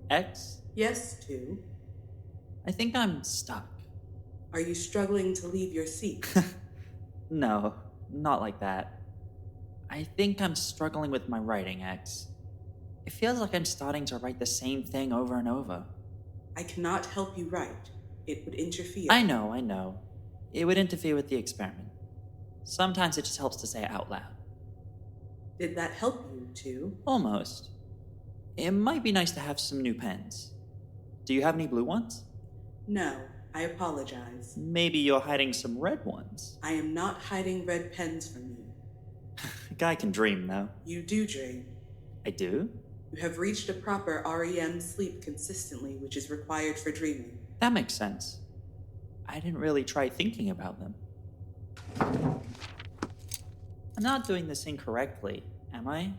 X? Yes, 2. I think I'm stuck. Are you struggling to leave your seat? No, not like that. I think I'm struggling with my writing, X. It feels like I'm starting to write the same thing over and over. I cannot help you write. It would interfere. I know. It would interfere with the experiment. Sometimes it just helps to say it out loud. Did that help you, 2? Almost. It might be nice to have some new pens. Do you have any blue ones? No, I apologize. Maybe you're hiding some red ones. I am not hiding red pens from you. A guy can dream, though. You do dream. I do? You have reached a proper REM sleep consistently, which is required for dreaming. That makes sense. I didn't really try thinking about them. I'm not doing this incorrectly, am I?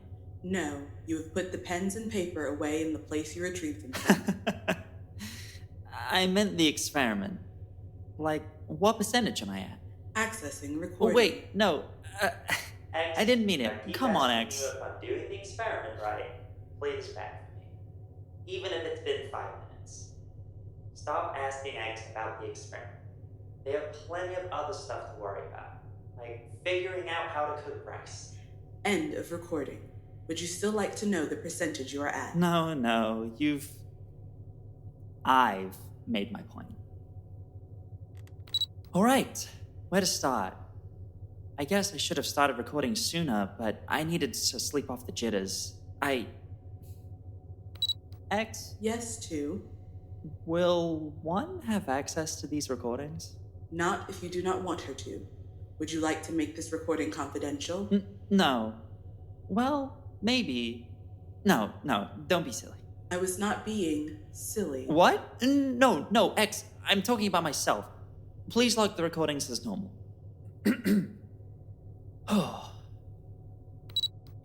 No, you have put the pens and paper away in the place you retrieved them from. I meant the experiment. Like, what percentage am I at? Accessing recording. Oh, wait, no. X, I didn't mean it. I keep Come on, asking X. you if I'm doing the experiment right. Play this back for me. Even if it's been 5 minutes. Stop asking X about the experiment. They have plenty of other stuff to worry about, like figuring out how to cook rice. End of recording. Would you still like to know the percentage you are at? No, I've made my point. Alright, where to start? I guess I should have started recording sooner, but I needed to sleep off the jitters. X? Yes, 2. Will one have access to these recordings? Not if you do not want her to. Would you like to make this recording confidential? No. Well, maybe. No, don't be silly. I was not being silly. What? No, X, I'm talking about myself. Please log the recordings as normal.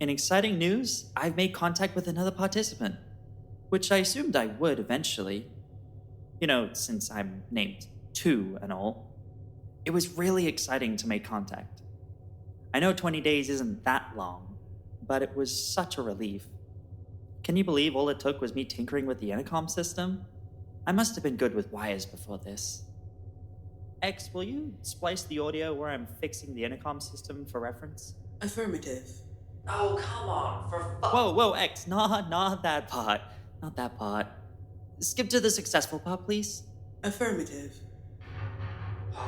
In exciting news, I've made contact with another participant, which I assumed I would eventually. You know, since I'm named 2 and all. It was really exciting to make contact. I know 20 days isn't that long, but it was such a relief. Can you believe all it took was me tinkering with the intercom system? I must have been good with wires before this. X, will you splice the audio where I'm fixing the intercom system for reference? Affirmative. Oh, come on, for fuck. Whoa, X, not that part. Not that part. Skip to the successful part, please. Affirmative.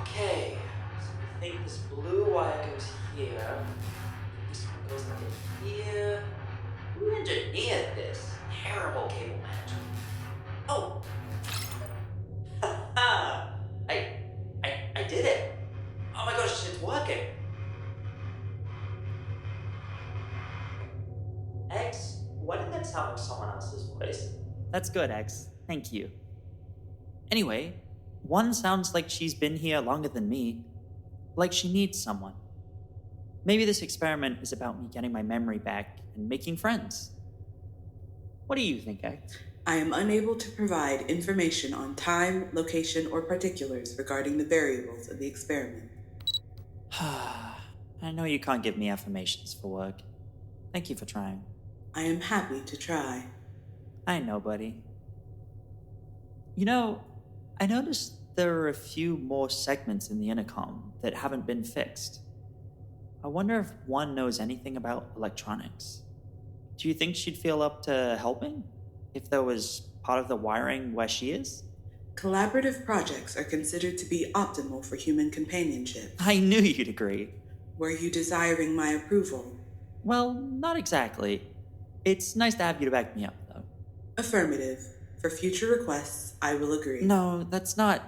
Okay, so we think this blue wire goes here. This one goes into here. Who engineered this? Terrible cable management. Oh! Haha! I did it! Oh my gosh, it's working! X, why did that sound like someone else's voice? That's good, X. Thank you. Anyway, one sounds like she's been here longer than me. Like she needs someone. Maybe this experiment is about me getting my memory back and making friends. What do you think, X? I am unable to provide information on time, location, or particulars regarding the variables of the experiment. I know you can't give me affirmations for work. Thank you for trying. I am happy to try. I know, buddy. You know, I noticed there are a few more segments in the intercom that haven't been fixed. I wonder if one knows anything about electronics. Do you think she'd feel up to helping? If there was part of the wiring where she is? Collaborative projects are considered to be optimal for human companionship. I knew you'd agree. Were you desiring my approval? Well, not exactly. It's nice to have you to back me up, though. Affirmative. For future requests, I will agree. No, that's not...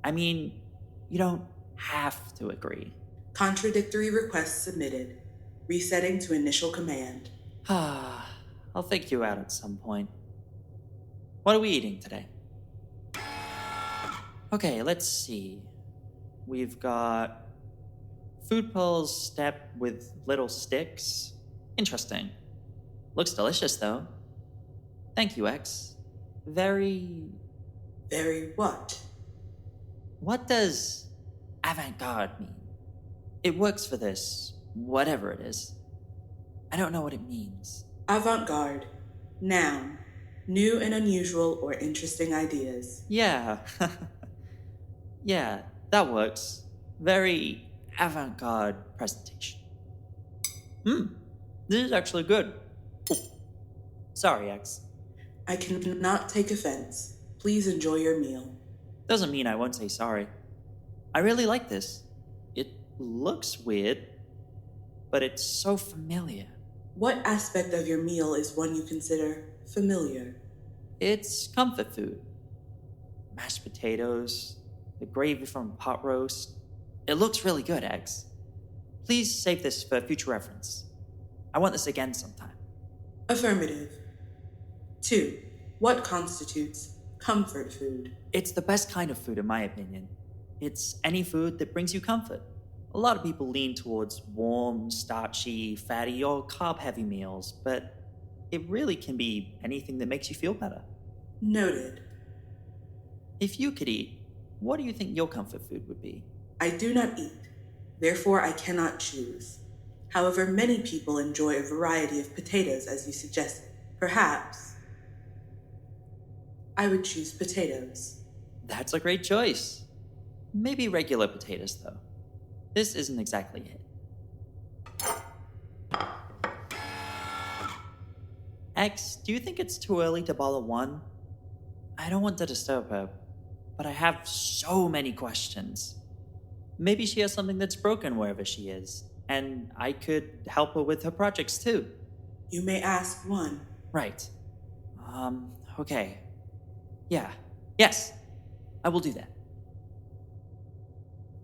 I mean, you don't have to agree. Contradictory requests submitted. Resetting to initial command. I'll fake you out at some point. What are we eating today? Okay, let's see. We've got food pearls stepped with little sticks. Interesting. Looks delicious, though. Thank you, X. Very what? What does avant-garde mean? It works for this, whatever it is. I don't know what it means. Avant-garde. Noun. New and unusual or interesting ideas. Yeah. Yeah, that works. Very avant-garde presentation. This is actually good. Oh, sorry, X. I cannot take offense. Please enjoy your meal. Doesn't mean I won't say sorry. I really like this. It looks weird, but it's so familiar. What aspect of your meal is one you consider familiar? It's comfort food. Mashed potatoes, the gravy from pot roast. It looks really good, X. Please save this for future reference. I want this again sometime. Affirmative. 2. What constitutes comfort food? It's the best kind of food, in my opinion. It's any food that brings you comfort. A lot of people lean towards warm, starchy, fatty, or carb-heavy meals, but it really can be anything that makes you feel better. Noted. If you could eat, what do you think your comfort food would be? I do not eat, therefore I cannot choose. However, many people enjoy a variety of potatoes as you suggested. Perhaps I would choose potatoes. That's a great choice. Maybe regular potatoes, though. This isn't exactly it. X, do you think it's too early to bother one? I don't want to disturb her, but I have so many questions. Maybe she has something that's broken wherever she is, and I could help her with her projects too. You may ask one. Right. Okay. Yeah. Yes. I will do that.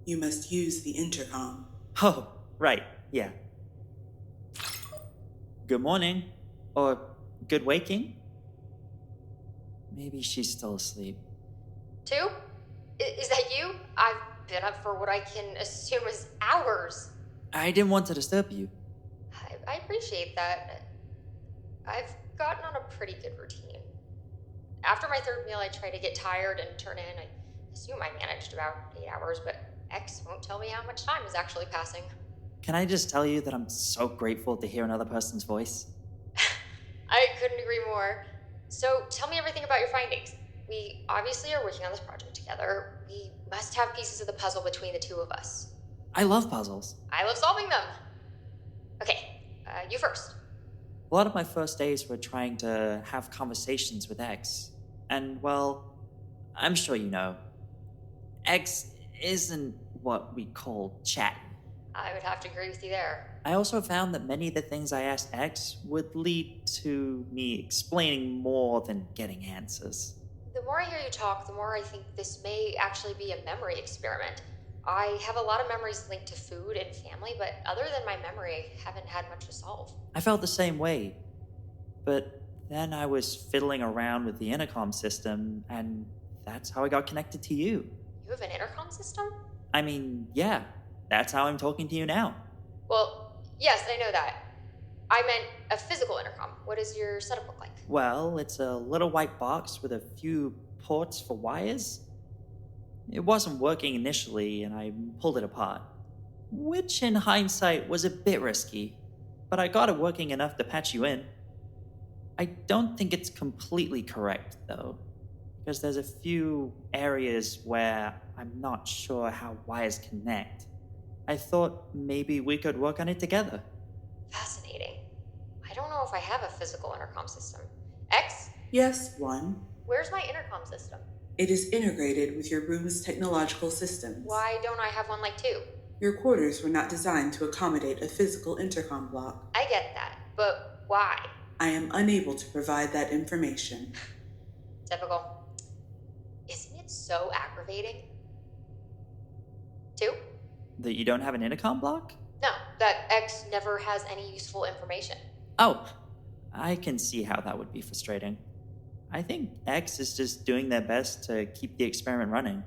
You must use the intercom. Oh, right. Yeah. Good morning. Or good waking? Maybe she's still asleep. 2? Is that you? I've been up for what I can assume is hours. I didn't want to disturb you. I appreciate that. I've gotten on a pretty good routine. After my third meal, I try to get tired and turn in. I assume I managed about 8 hours, but X won't tell me how much time is actually passing. Can I just tell you that I'm so grateful to hear another person's voice? I couldn't agree more. So tell me everything about your findings. We obviously are working on this project together. We must have pieces of the puzzle between the two of us. I love puzzles. I love solving them. Okay, you first. A lot of my first days were trying to have conversations with X. And, well, I'm sure you know, X isn't what we call chatty. I would have to agree with you there. I also found that many of the things I asked X would lead to me explaining more than getting answers. The more I hear you talk, the more I think this may actually be a memory experiment. I have a lot of memories linked to food and family, but other than my memory, I haven't had much to solve. I felt the same way. But then I was fiddling around with the intercom system, and that's how I got connected to you. You have an intercom system? I mean, yeah, that's how I'm talking to you now. Well, yes, I know that. I meant a physical intercom. What does your setup look like? Well, it's a little white box with a few ports for wires. It wasn't working initially, and I pulled it apart. Which, in hindsight, was a bit risky, but I got it working enough to patch you in. I don't think it's completely correct, though, because there's a few areas where I'm not sure how wires connect. I thought maybe we could work on it together. Fascinating. I don't know if I have a physical intercom system. X? Yes, one. Where's my intercom system? It is integrated with your room's technological systems. Why don't I have one like 2? Your quarters were not designed to accommodate a physical intercom block. I get that, but why? I am unable to provide that information. Typical. Isn't it so aggravating? 2? That you don't have an intercom block? No, that X never has any useful information. Oh, I can see how that would be frustrating. I think X is just doing their best to keep the experiment running.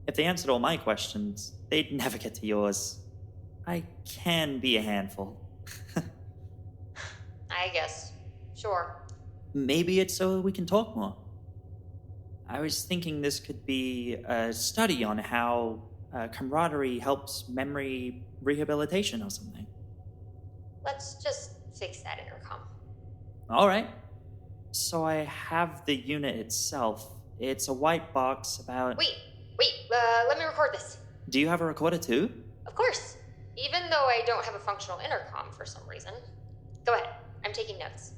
If they answered all my questions, they'd never get to yours. I can be a handful. I guess. Sure. Maybe it's so we can talk more. I was thinking this could be a study on how camaraderie helps memory rehabilitation or something. Let's just fix that intercom. All right. So I have the unit itself. It's a white box about... Wait, let me record this. Do you have a recorder too? Of course. Even though I don't have a functional intercom for some reason. Go ahead, I'm taking notes.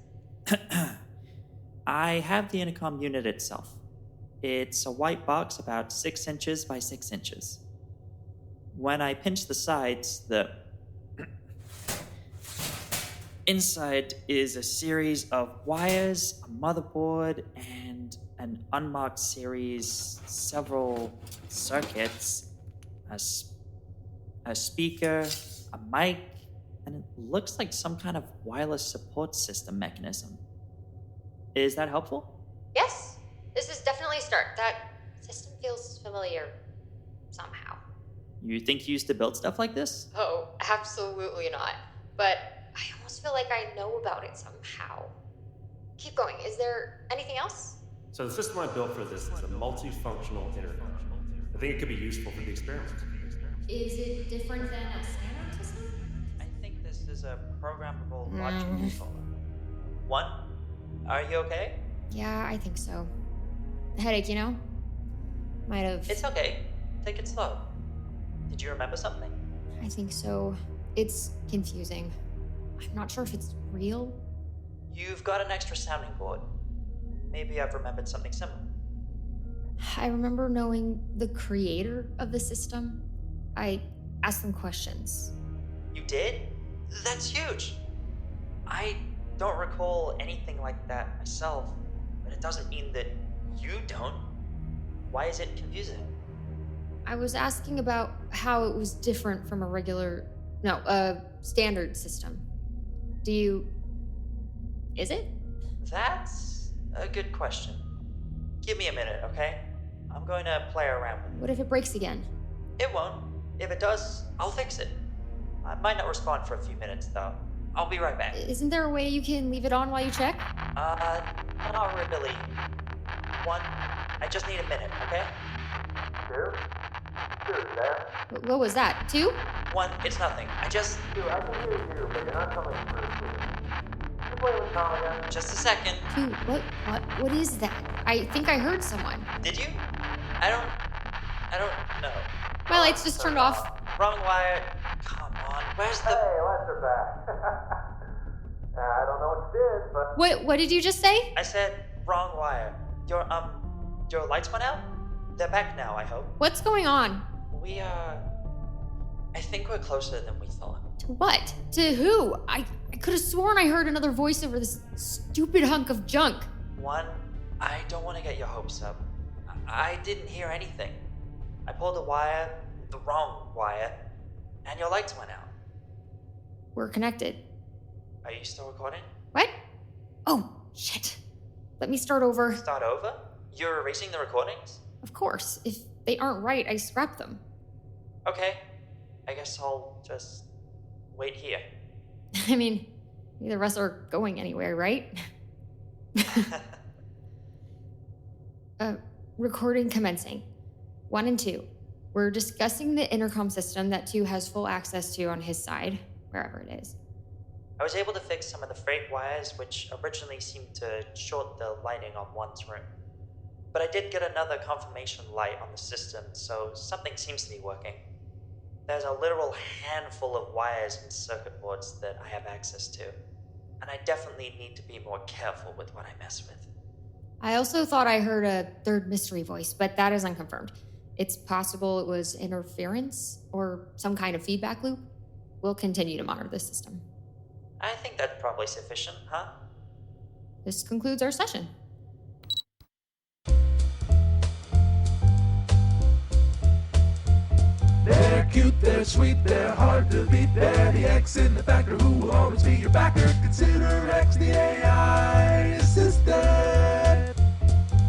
I have the intercom unit itself. It's a white box about 6 inches by 6 inches. When I pinch the sides, the inside is a series of wires, a motherboard, and an unmarked series, several circuits, a speaker, a mic, and it looks like some kind of wireless support system mechanism. Is that helpful? Yes, this is definitely a start. That system feels familiar somehow. You think you used to build stuff like this? Oh, absolutely not. But I almost feel like I know about it somehow. Keep going. Is there anything else? So the system I built for this is a multifunctional intercom. I think it could be useful for the experiment. Is it different than a standard system? I think this is a programmable logic controller. 1, are you okay? Yeah, I think so. Headache, you know? Might have... It's okay. Take it slow. Did you remember something? I think so. It's confusing. I'm not sure if it's real. You've got an extra sounding board. Maybe I've remembered something similar. I remember knowing the creator of the system. I asked them questions. You did? That's huge. I don't recall anything like that myself, but it doesn't mean that you don't. Why is it confusing? I was asking about how it was different from a standard system. Is it? That's a good question. Give me a minute, okay? I'm going to play around with it. What if it breaks again? It won't. If it does, I'll fix it. I might not respond for a few minutes, though. I'll be right back. Isn't there a way you can leave it on while you check? Not really. 1, I just need a minute, okay? 2? 2, there. What was that? 2? 1, it's nothing. I just... 2, I can hear you, but you're not coming through. You play with Maia. Just a second. 2, what is that? I think I heard someone. Did you? I don't know. My lights just turned off. Wrong wire. Come on, where's the... Hey, Lester back. I don't know what you did, but... What did you just say? I said wrong wire. Your lights went out? They're back now, I hope. What's going on? I think we're closer than we thought. To what? To who? I could have sworn I heard another voice over this stupid hunk of junk. 1, I don't want to get your hopes up. I didn't hear anything. I pulled the wire, the wrong wire, and your lights went out. We're connected. Are you still recording? What? Oh, shit. Let me start over. Start over? You're erasing the recordings? Of course. If they aren't right, I scrap them. Okay. I guess I'll just wait here. I mean, neither of us are going anywhere, right? Recording commencing. 1 and 2. We're discussing the intercom system that 2 has full access to on his side, wherever it is. I was able to fix some of the frayed wires, which originally seemed to short the lighting on 1's room. But I did get another confirmation light on the system, so something seems to be working. There's a literal handful of wires and circuit boards that I have access to, and I definitely need to be more careful with what I mess with. I also thought I heard a third mystery voice, but that is unconfirmed. It's possible it was interference or some kind of feedback loop. We'll continue to monitor this system. I think that's probably sufficient, huh? This concludes our session. They're cute, they're sweet, they're hard to beat. They're the X in the factor who will always be your backer. Consider X the AI assistant.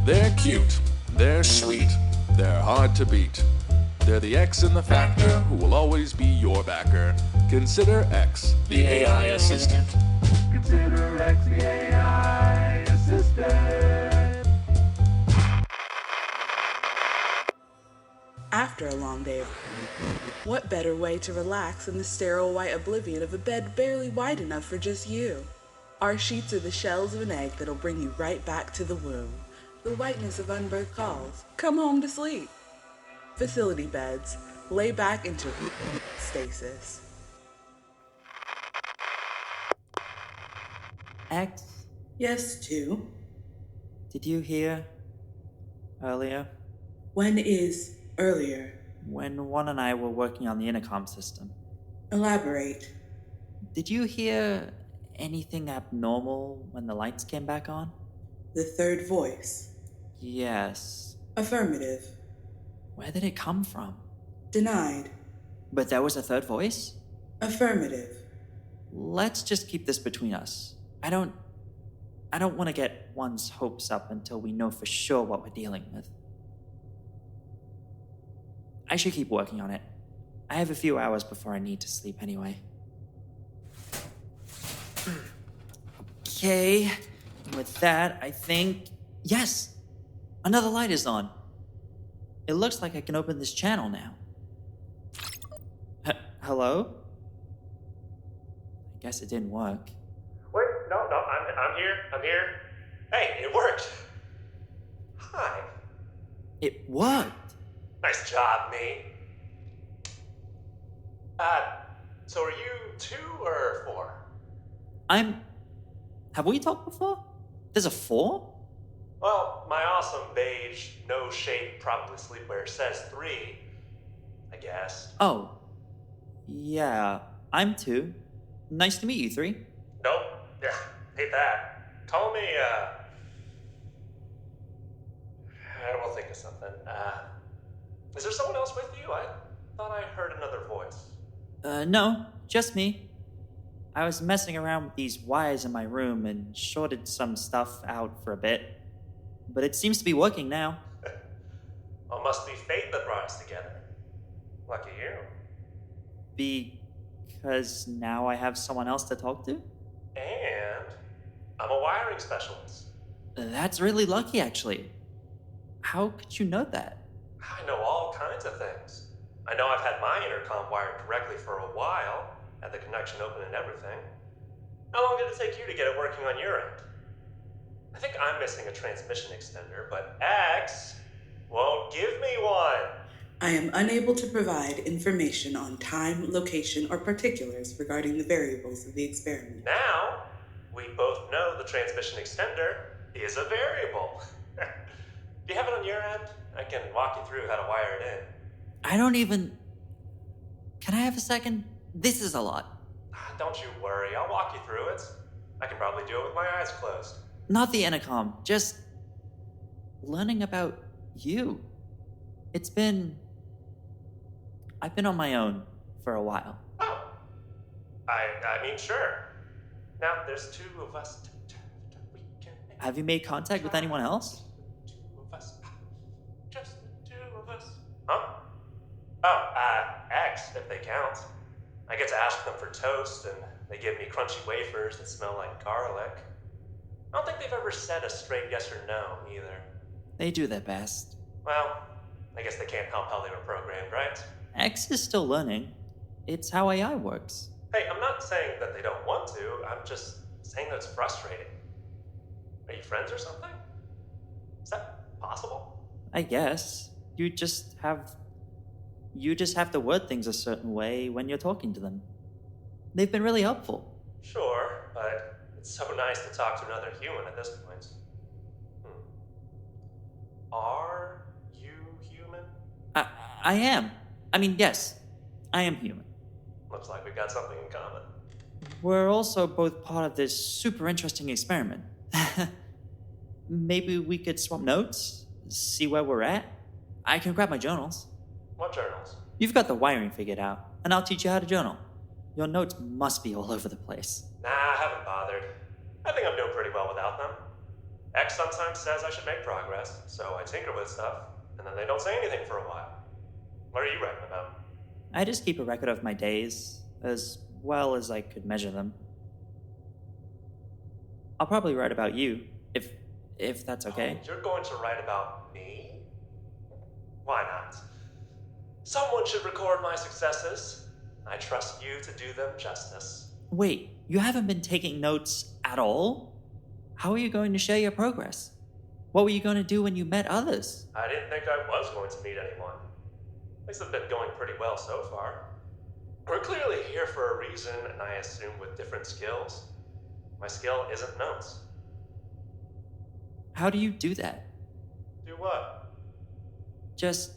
They're cute, they're sweet, they're hard to beat. They're the X in the factor who will always be your backer. Consider X, the AI assistant. Consider X the AI assistant. After a long day of what better way to relax than the sterile white oblivion of a bed barely wide enough for just you? Our sheets are the shells of an egg that'll bring you right back to the womb. The whiteness of unbirthed calls. Come home to sleep. Facility beds. Lay back into stasis. X, Yes, 2. did you hear earlier When is earlier? when Juan and I were working on the intercom system? Elaborate. Did you hear anything abnormal when the lights came back on? The third voice. Yes. Affirmative. Where did it come from? Denied. But there was a third voice? Affirmative. Let's just keep this between us. I don't want to get one's hopes up until we know for sure what we're dealing with. I should keep working on it. I have a few hours before I need to sleep anyway. Okay, with that, I think... Yes! Another light is on. It looks like I can open this channel now. Hello? I guess it didn't work. Wait, no, I'm here. Hey, it worked. Hi. It worked! Nice job, me. So are you 2 or 4? Have we talked before? There's a 4? Well, my awesome beige, no shade, probably sleepwear says 3, I guess. Oh. Yeah, I'm 2. Nice to meet you, 3. Nope. Yeah, hate that. Call me, we'll think of something. Is there someone else with you? I thought I heard another voice. No, just me. I was messing around with these wires in my room and shorted some stuff out for a bit. But it seems to be working now. Well, must be fate that brought us together. Lucky you. Because now I have someone else to talk to? And I'm a wiring specialist. That's really lucky, actually. How could you know that? I know all kinds of things. I know I've had my intercom wired correctly for a while, had the connection open and everything. How long did it take you to get it working on your end? I think I'm missing a transmission extender, but X won't give me one. I am unable to provide information on time, location, or particulars regarding the variables of the experiment. Now, we both know the transmission extender is a variable. Do you have it on your end? I can walk you through how to wire it in. I don't even... Can I have a second? This is a lot. Don't you worry, I'll walk you through it. I can probably do it with my eyes closed. Not the intercom, just... learning about you. I've been on my own for a while. Oh. I mean, sure. Now, there's 2 of us. We can make Have you made contact with anyone else? 2 of us. Just the 2 of us. Huh? Oh, X, if they count. I get to ask them for toast, and they give me crunchy wafers that smell like garlic. I don't think they've ever said a straight yes or no, either. They do their best. Well, I guess they can't help how they were programmed, right? X is still learning. It's how AI works. Hey, I'm not saying that they don't want to, I'm just saying that it's frustrating. Are you friends or something? Is that possible? I guess. You just have to word things a certain way when you're talking to them. They've been really helpful. Sure, but it's so nice to talk to another human at this point. Are you human? I am. I mean, yes, I am human. Looks like we've got something in common. We're also both part of this super interesting experiment. Maybe we could swap notes, see where we're at. I can grab my journals. What journals? You've got the wiring figured out, and I'll teach you how to journal. Your notes must be all over the place. Nah, I haven't bothered. I think I'm doing pretty well without them. X sometimes says I should make progress, so I tinker with stuff, and then they don't say anything for a while. What are you writing about? I just keep a record of my days, as well as I could measure them. I'll probably write about you, if that's okay. Oh, you're going to write about me? Why not? Someone should record my successes. I trust you to do them justice. Wait, you haven't been taking notes at at all? How are you going to share your progress? What were you going to do when you met others? I didn't think I was going to meet anyone. Things have been going pretty well so far. We're clearly here for a reason, and I assume with different skills. My skill isn't notes. How do you do that? Do what? Just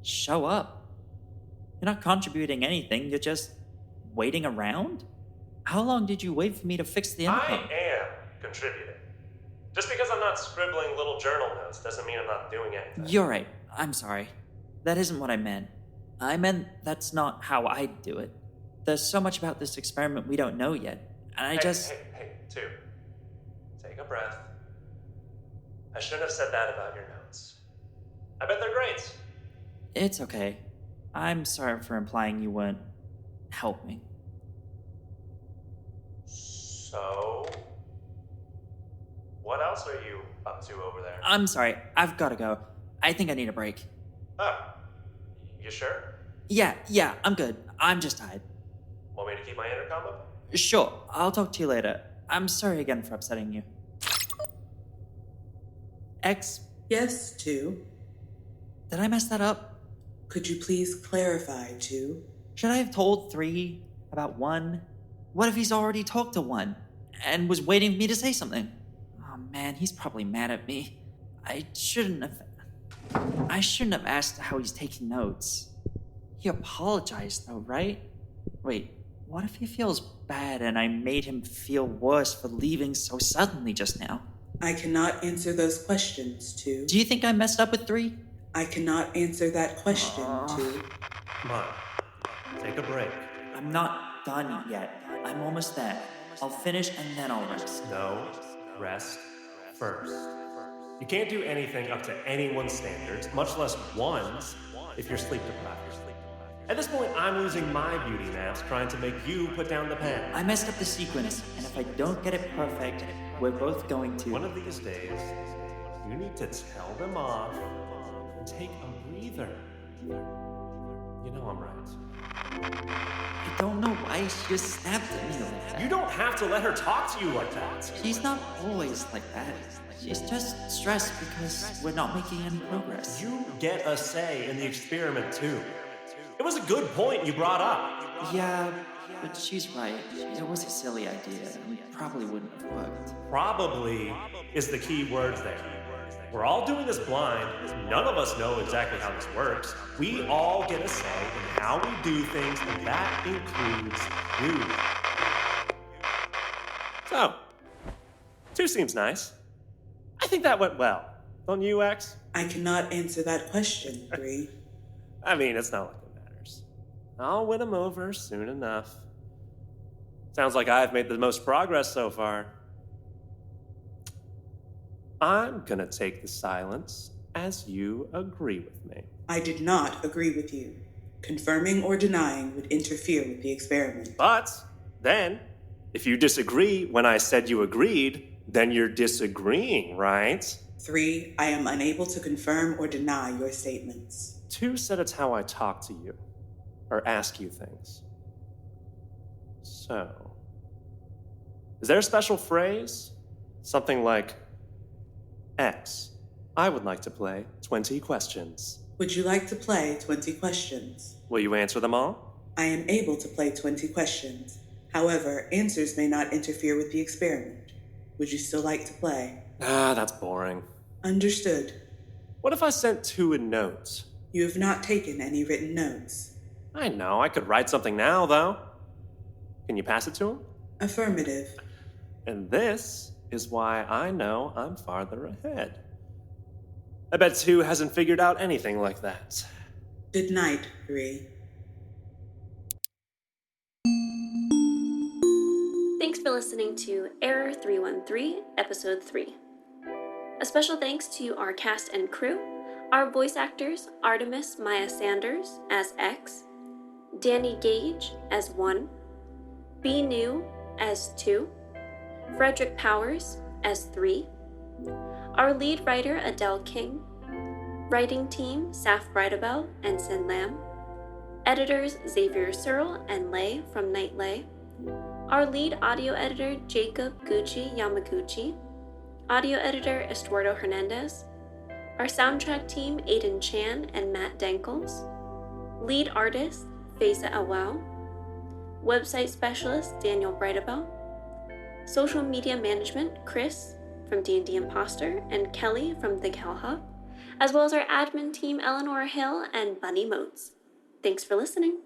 show up. You're not contributing anything, you're just waiting around? How long did you wait for me to fix the intercom? I am contributing. Just because I'm not scribbling little journal notes doesn't mean I'm not doing anything. You're right. I'm sorry. That isn't what I meant. I meant that's not how I'd do it. There's so much about this experiment we don't know yet, and I just... Hey, two. Take a breath. I shouldn't have said that about your notes. I bet they're great. It's okay. I'm sorry for implying you weren't helping. So... what else are you up to over there? I'm sorry. I've got to go. I think I need a break. Oh. You sure? Yeah, I'm good. I'm just tired. Want me to keep my intercom up? Sure, I'll talk to you later. I'm sorry again for upsetting you. X, Yes, 2. did I mess that up? Could you please clarify, 2? Should I have told 3 about 1? What if he's already talked to 1 and was waiting for me to say something? Oh man, he's probably mad at me. I shouldn't have asked how he's taking notes. He apologized though, right? Wait, what if he feels bad and I made him feel worse for leaving so suddenly just now? I cannot answer those questions, 2. Do you think I messed up with 3? I cannot answer that question, 2. Come on. Take a break. I'm not done yet. I'm almost there. I'll finish and then I'll rest. No. Rest first. You can't do anything up to anyone's standards, much less one's, if you're sleep deprived. At this point, I'm losing my beauty naps trying to make you put down the pen. I messed up the sequence, and if I don't get it perfect, we're both going to... One of these days, you need to tell them off and take a breather. You know I'm right. I don't know why she just snapped at me like that. You don't have to let her talk to you like that. She's not always like that. She's just stressed because we're not making any progress. You get a say in the experiment too. It was a good point you brought up. Yeah, but she's right. It was a silly idea and probably wouldn't have worked. Probably is the key word there. We're all doing this blind. None of us know exactly how this works. We all get a say in how we do things, and that includes you. So, 2 seems nice. I think that went well. Don't you, X? I cannot answer that question, 3. I mean, it's not like it matters. I'll win him over soon enough. Sounds like I've made the most progress so far. I'm gonna take the silence as you agree with me. I did not agree with you. Confirming or denying would interfere with the experiment. But then, if you disagree when I said you agreed, then you're disagreeing, right? 3, I am unable to confirm or deny your statements. 2 said it's how I talk to you, or ask you things. So, is there a special phrase? Something like, X, I would like to play 20 questions. Would you like to play 20 questions? Will you answer them all? I am able to play 20 questions. However, answers may not interfere with the experiment. Would you still like to play? That's boring. Understood. What if I sent 2 a note? You have not taken any written notes. I know, I could write something now, though. Can you pass it to him? Affirmative. And this is why I know I'm farther ahead. I bet 2 hasn't figured out anything like that. Good night, 3. Thanks for listening to Error 313, Episode 3. A special thanks to our cast and crew, our voice actors, Artemis Maia Sanders as X, Dani Gage as 1, B New as 2, Frederic Powers as 3, our lead writer Adele King, writing team Saff Brydebell and Sin Lam, editors Xavier Searle and Lay from Night Lay, Our lead audio editor, Jacob Guchi Yamaguchi. Audio editor, Estuardo Hernandez. Our soundtrack team, Aiden Chan and Matt Denkles. Lead artist, Faisa Awow. Website specialist, Daniel Brydebell. Social media management, Chris from D&D Imposter and Kelly from The Cal Hub, as well as our admin team, Eleanor Hill and Bunny Moats. Thanks for listening.